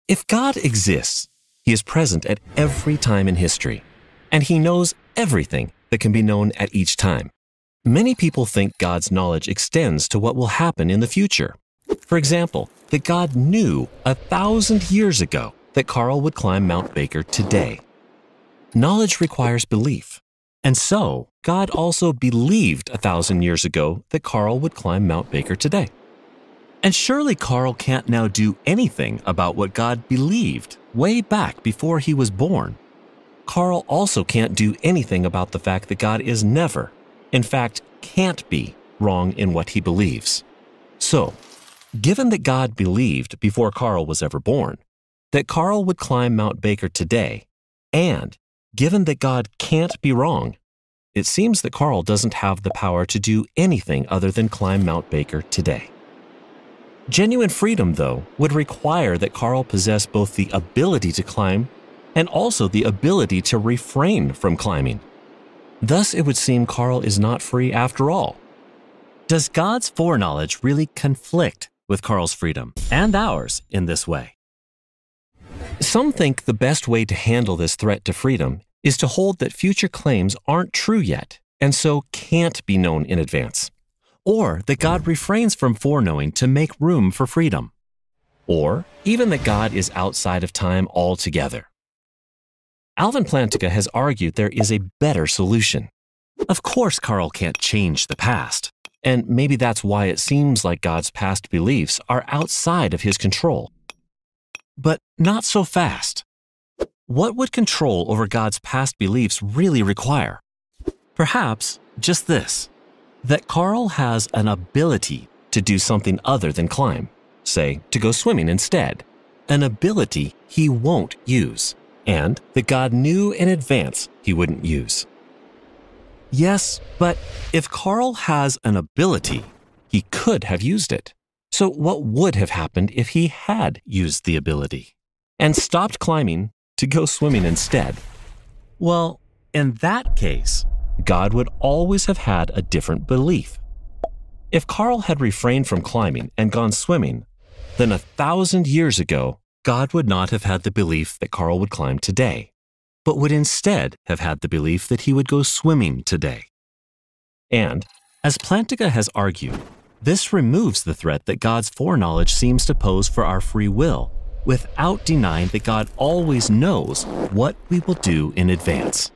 If God exists, He is present at every time in history, and He knows everything that can be known at each time. Many people think God's knowledge extends to what will happen in the future. For example, that God knew 1,000 years ago that Carl would climb Mount Baker today. Knowledge requires belief, and so God also believed 1,000 years ago that Carl would climb Mount Baker today. And surely Carl can't now do anything about what God believed way back before he was born. Carl also can't do anything about the fact that God is never, in fact, can't be wrong in what he believes. So, given that God believed before Carl was ever born, that Carl would climb Mount Baker today, and given that God can't be wrong, it seems that Carl doesn't have the power to do anything other than climb Mount Baker today. Genuine freedom, though, would require that Carl possess both the ability to climb and also the ability to refrain from climbing. Thus, it would seem Carl is not free after all. Does God's foreknowledge really conflict with Carl's freedom and ours in this way? Some think the best way to handle this threat to freedom is to hold that future claims aren't true yet and so can't be known in advance, or that God refrains from foreknowing to make room for freedom, or even that God is outside of time altogether. Alvin Plantinga has argued there is a better solution. Of course, Carl can't change the past, and maybe that's why it seems like God's past beliefs are outside of his control. But not so fast. What would control over God's past beliefs really require? Perhaps just this, that Carl has an ability to do something other than climb, say, to go swimming instead, an ability he won't use, and that God knew in advance he wouldn't use. Yes, but if Carl has an ability, he could have used it. So what would have happened if he had used the ability and stopped climbing to go swimming instead? Well, in that case, God would always have had a different belief. If Carl had refrained from climbing and gone swimming, then 1,000 years ago, God would not have had the belief that Carl would climb today, but would instead have had the belief that he would go swimming today. And, as Plantinga has argued, this removes the threat that God's foreknowledge seems to pose for our free will, without denying that God always knows what we will do in advance.